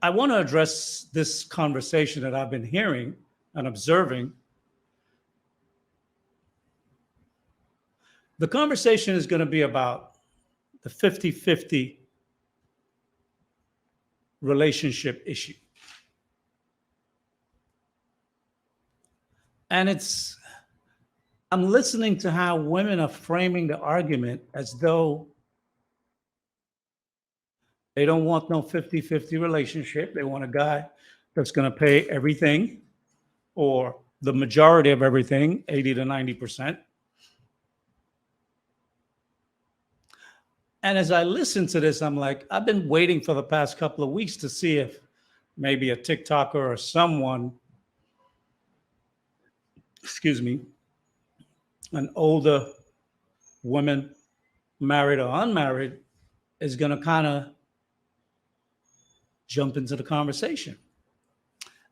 I want to address this conversation that I've been hearing and observing. The conversation is going to be about the 50-50 relationship issue. And I'm listening to how women are framing the argument as though they don't want no 50-50 relationship. They want a guy that's going to pay everything or the majority of everything, 80 to 90%. And as I listen to this, I'm like, I've been waiting for the past couple of weeks to see if maybe a TikToker or someone, an older woman, married or unmarried, is going to kind of jump into the conversation.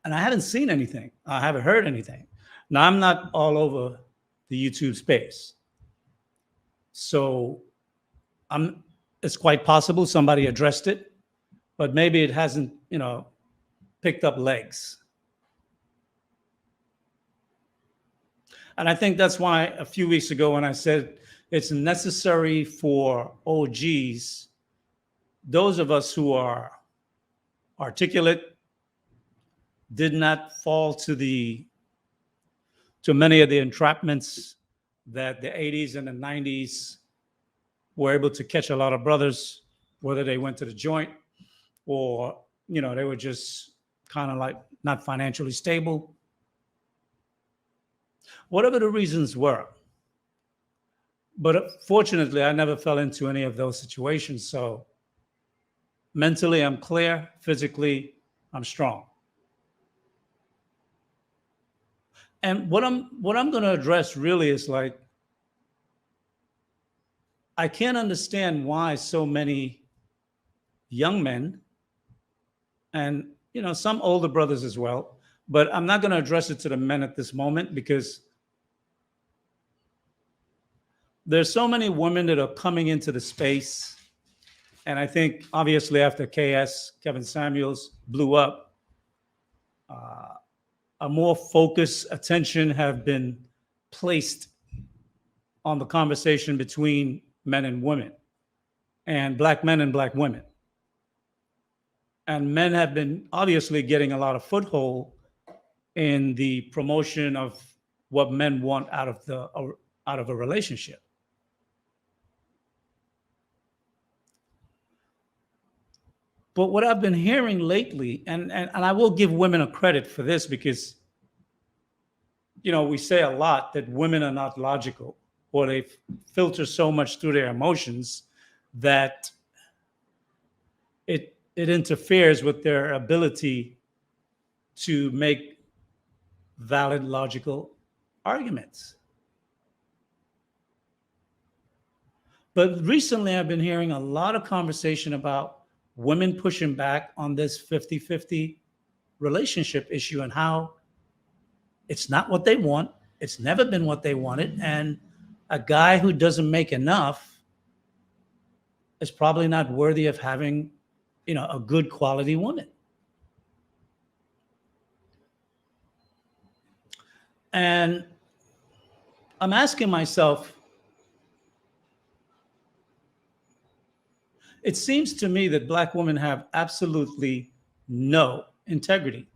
And I haven't seen anything. I haven't heard anything. Now, I'm not all over the YouTube space. So it's quite possible somebody addressed it, but maybe it hasn't, picked up legs. And I think that's why a few weeks ago when I said it's necessary for OGs, those of us who are articulate, did not fall to many of the entrapments that the 80s and the 90s were able to catch a lot of brothers, whether they went to the joint or, they were just kind of like not financially stable. Whatever the reasons were. But fortunately, I never fell into any of those situations. So mentally, I'm clear. Physically, I'm strong. And what I'm going to address really is like, I can't understand why so many young men and, some older brothers as well, but I'm not going to address it to the men at this moment because there's so many women that are coming into the space. And I think obviously after Kevin Samuels blew up, a more focused attention have been placed on the conversation between men and women and black men and black women. And men have been obviously getting a lot of foothold in the promotion of what men want out of a relationship. But what I've been hearing lately, and I will give women a credit for this because, we say a lot that women are not logical or they filter so much through their emotions that it interferes with their ability to make valid logical arguments. But recently I've been hearing a lot of conversation about women pushing back on this 50-50 relationship issue and how it's not what they want. It's never been what they wanted. And a guy who doesn't make enough is probably not worthy of having, a good quality woman. And I'm asking myself, it seems to me that black women have absolutely no integrity.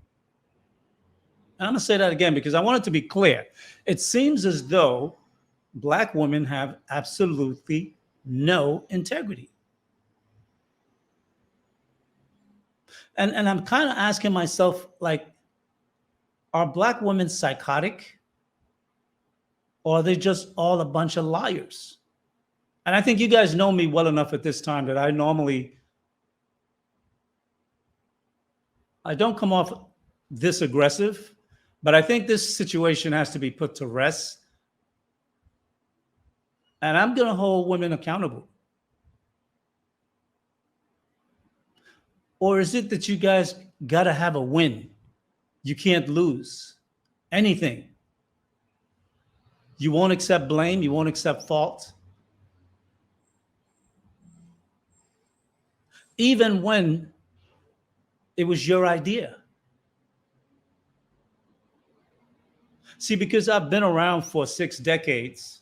And I'm going to say that again because I want it to be clear. It seems as though black women have absolutely no integrity. And I'm kind of asking myself, like, are black women psychotic? Or are they just all a bunch of liars? And I think you guys know me well enough at this time that I don't come off this aggressive, but I think this situation has to be put to rest. And I'm going to hold women accountable. Or is it that you guys got to have a win? You can't lose anything. You won't accept blame. You won't accept fault. Even when It was your idea. See, because I've been around for 6 decades,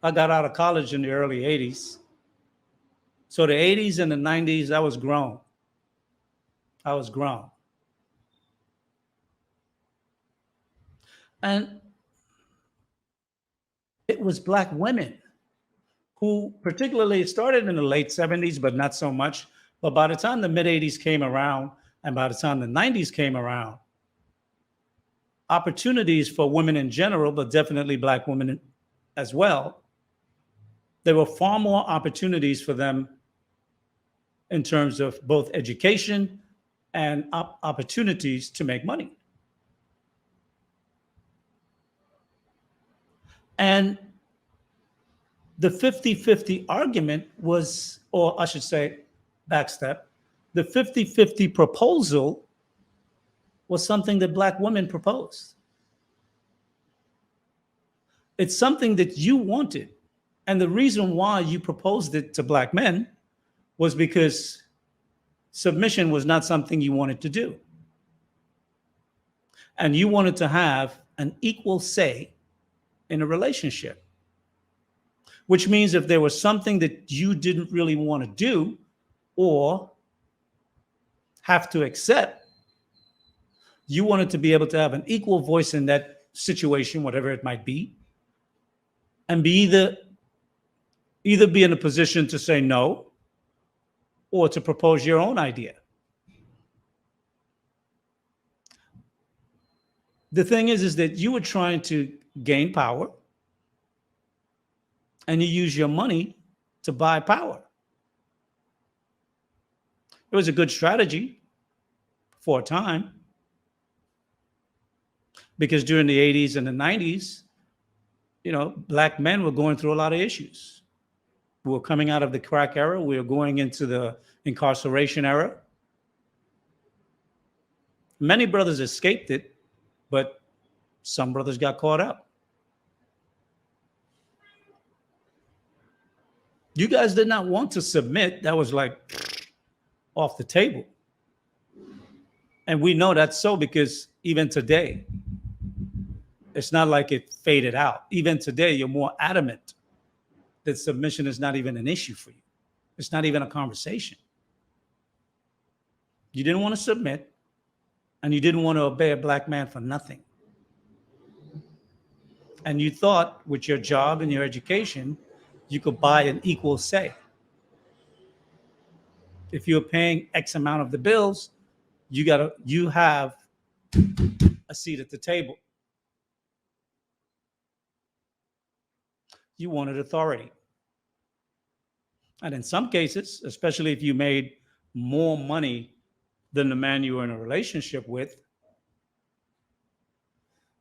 I got out of college in the early 80s. So the 80s and the 90s, I was grown. I was grown. And it was Black women who, particularly, it started in the late 70s, but not so much. But by the time the mid 80s came around, and by the time the 90s came around, opportunities for women in general, but definitely Black women as well, there were far more opportunities for them in terms of both education and opportunities to make money. And the 50-50 argument was, or I should say, backstep, the 50-50 proposal was something that Black women proposed. It's something that you wanted. And the reason why you proposed it to Black men was because submission was not something you wanted to do. And you wanted to have an equal say in a relationship, which means if there was something that you didn't really want to do or have to accept, you wanted to be able to have an equal voice in that situation, whatever it might be, and be either be in a position to say no or to propose your own idea. The thing is that you were trying to gain power and you use your money to buy power. It was a good strategy for a time because during the 80s and the 90s, Black men were going through a lot of issues. We were coming out of the crack era. We were going into the incarceration era. Many brothers escaped it, but some brothers got caught up. You guys did not want to submit. That was like off the table. And we know that's so because even today, it's not like it faded out. Even today, you're more adamant that submission is not even an issue for you. It's not even a conversation. You didn't want to submit, and you didn't want to obey a Black man for nothing. And you thought with your job and your education, you could buy an equal say. If you're paying X amount of the bills, you have a seat at the table. You wanted authority. And in some cases, especially if you made more money than the man you were in a relationship with,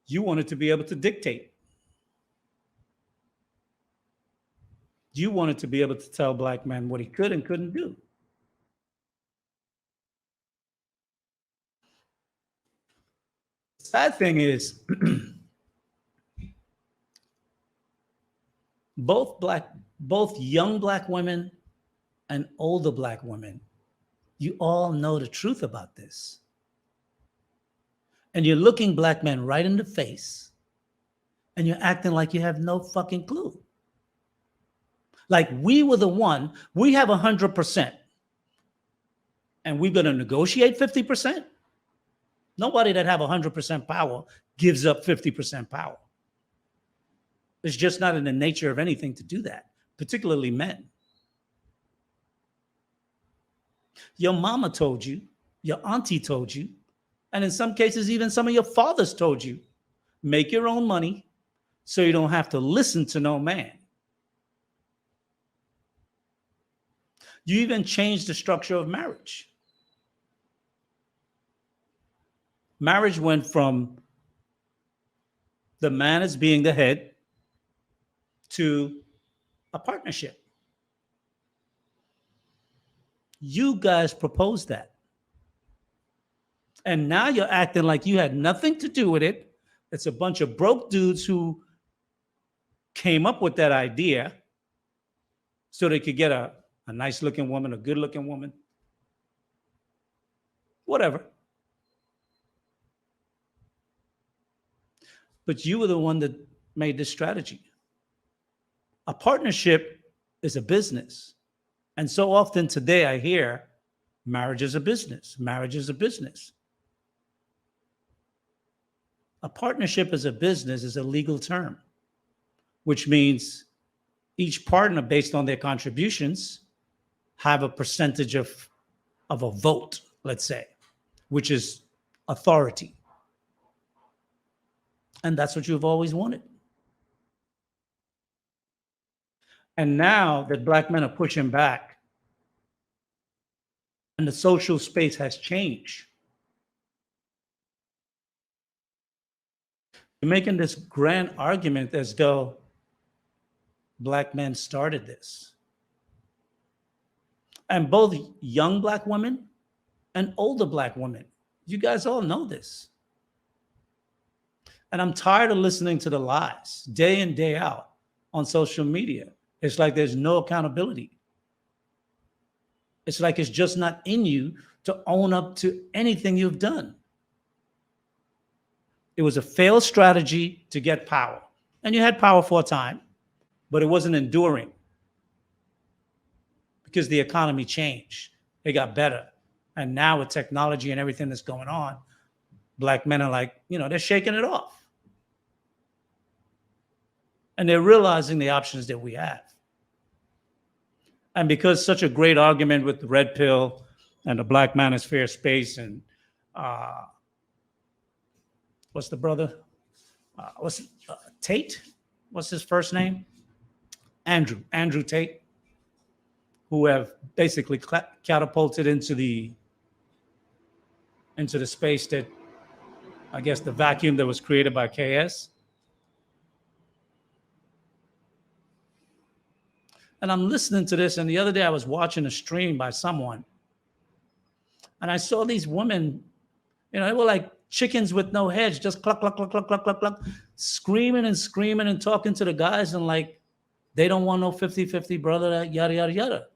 you wanted to be able to dictate. You wanted to be able to tell Black men what he could and couldn't do. The sad thing is, both young Black women and older Black women, you all know the truth about this. And you're looking Black men right in the face and you're acting like you have no fucking clue. Like we were the one, we have 100% and we're going to negotiate 50%. Nobody that have 100% power gives up 50% power. It's just not in the nature of anything to do that, particularly men. Your mama told you, your auntie told you, and in some cases, even some of your fathers told you, make your own money so you don't have to listen to no man. You even changed the structure of marriage. Marriage went from the man as being the head to a partnership. You guys proposed that. And now you're acting like you had nothing to do with it. It's a bunch of broke dudes who came up with that idea so they could get a a nice looking woman, a good looking woman, whatever. But you were the one that made this strategy. A partnership is a business. And so often today I hear marriage is a business. Marriage is a business. A partnership as a business is a legal term, which means each partner, based on their contributions, have a percentage of a vote, let's say, which is authority. And that's what you've always wanted. And now that Black men are pushing back and the social space has changed, you're making this grand argument as though Black men started this. And both young Black women and older Black women, you guys all know this. And I'm tired of listening to the lies day in, day out on social media. It's like there's no accountability. It's like it's just not in you to own up to anything you've done. It was a failed strategy to get power. And you had power for a time, but it wasn't enduring because the economy changed. It got better. And now with technology and everything that's going on, Black men are like, they're shaking it off. And they're realizing the options that we have. And because such a great argument with the red pill and the Black manosphere space and what's the brother? Tate? What's his first name? Andrew Tate, who have basically catapulted into the space that, I guess, the vacuum that was created by KS. And I'm listening to this, and the other day I was watching a stream by someone, and I saw these women, they were like chickens with no heads, just cluck, cluck, cluck, cluck, cluck, cluck, cluck, screaming and talking to the guys, and like, they don't want no 50-50 brother, yada, yada, yada.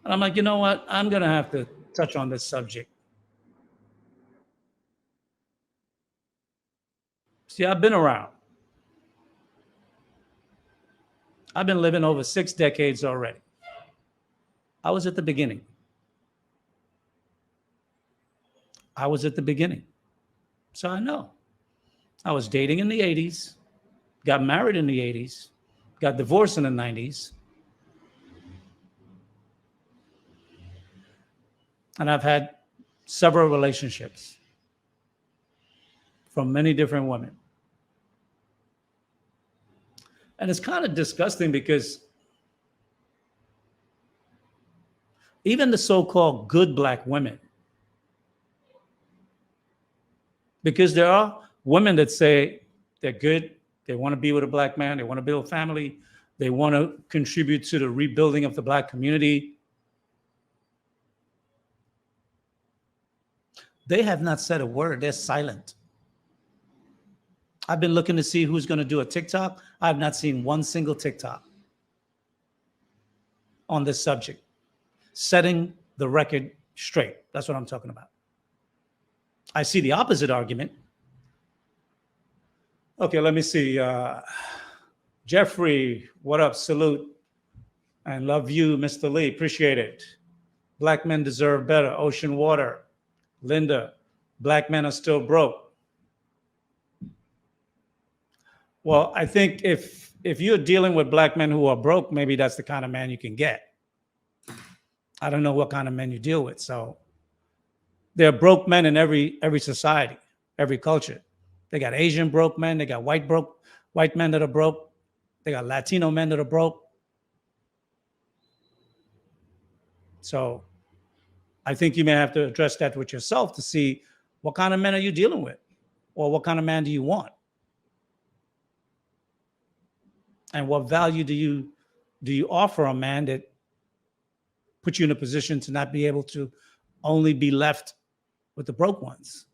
And I'm like, you know what? I'm going to have to touch on this subject. See, I've been around. I've been living over 6 decades already. I was at the beginning. So I know. I was dating in the 80s, got married in the 80s, got divorced in the 90s. And I've had several relationships from many different women. And it's kind of disgusting because even the so-called good Black women, because there are women that say they're good, they want to be with a Black man, they want to build a family, they want to contribute to the rebuilding of the Black community. They have not said a word. They're silent. I've been looking to see who's going to do a TikTok. I have not seen one single TikTok on this subject. Setting the record straight. That's what I'm talking about. I see the opposite argument. Okay, let me see. Jeffrey, what up? Salute. And love you, Mr. Lee. Appreciate it. Black men deserve better. Ocean water. Linda, Black men are still broke. Well, I think if you're dealing with Black men who are broke, maybe that's the kind of man you can get. I don't know what kind of men you deal with. So there are broke men in every society, every culture. They got Asian broke men. They got white men that are broke. They got Latino men that are broke. So I think you may have to address that with yourself to see what kind of men are you dealing with, or what kind of man do you want, and what value do you offer a man that puts you in a position to not be able to only be left with the broke ones.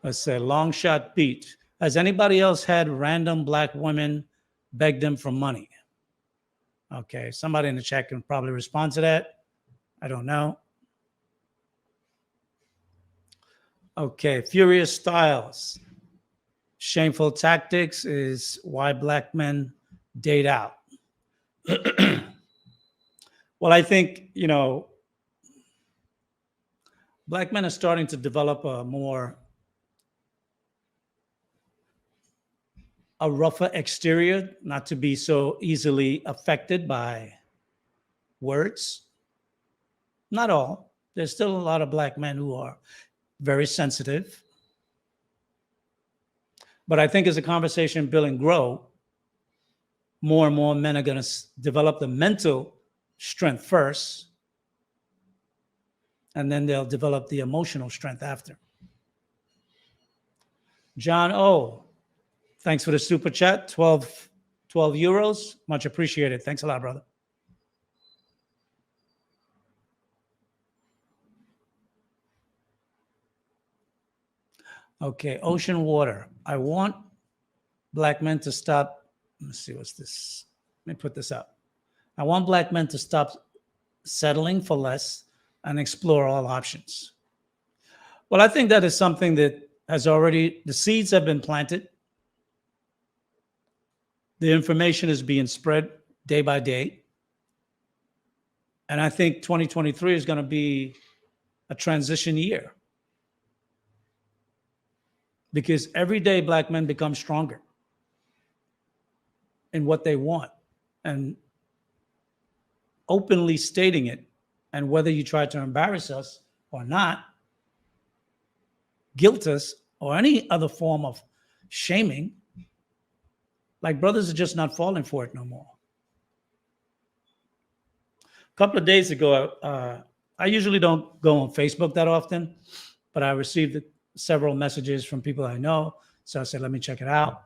Let's say long shot beat. Has anybody else had random black women beg them for money? Okay, somebody in the chat can probably respond to that. I don't know. Okay, Furious Styles. Shameful tactics is why black men date out. Well, I think, black men are starting to develop a rougher exterior, not to be so easily affected by words. Not all. There's still a lot of black men who are very sensitive. But I think as the conversation build and grow, more and more men are going to develop the mental strength first, and then they'll develop the emotional strength after. John O, thanks for the super chat. 12 euros. Much appreciated. Thanks a lot, brother. Okay, Ocean Water. I want black men to stop. Let me see, what's this? Let me put this up. I want black men to stop settling for less and explore all options. Well, I think that is something that the seeds have been planted. The information is being spread day by day. And I think 2023 is going to be a transition year, because every day black men become stronger in what they want and openly stating it. And whether you try to embarrass us or not, guilt us, or any other form of shaming, like, brothers are just not falling for it no more. A couple of days ago, I usually don't go on Facebook that often, but I received several messages from people I know. So I said, let me check it out.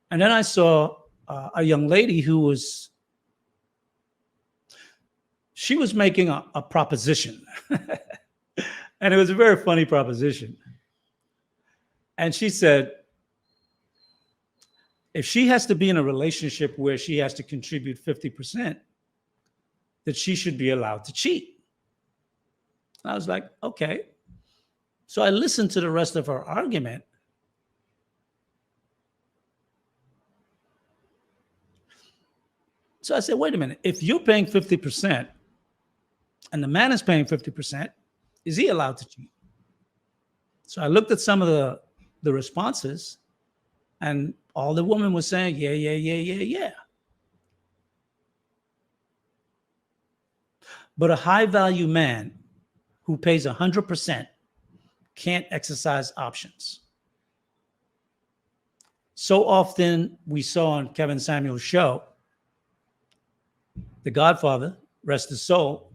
And then I saw a young lady who was making a proposition. And it was a very funny proposition. And she said, if she has to be in a relationship where she has to contribute 50%, that she should be allowed to cheat. And I was like, okay. So I listened to the rest of her argument. So I said, wait a minute. If you're paying 50% and the man is paying 50%, is he allowed to cheat? So I looked at some of the responses, and all the women were saying, yeah. But a high-value man who pays 100% can't exercise options. So often we saw on Kevin Samuel's show, The Godfather, rest his soul.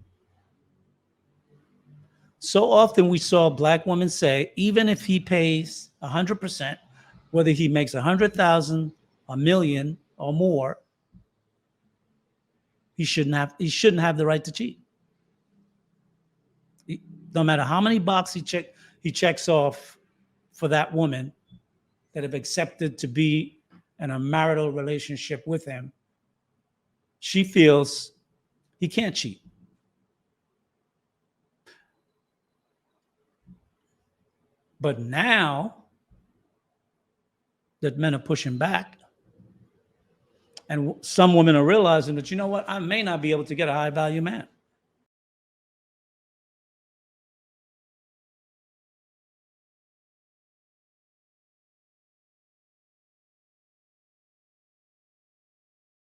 So often we saw black women say, even if he pays 100%, whether he makes 100,000, a million, or more, he shouldn't have the right to cheat. No matter how many boxes he checks off for that woman that have accepted to be in a marital relationship with him, she feels he can't cheat. But now that men are pushing back, and some women are realizing that, you know what, I may not be able to get a high value man.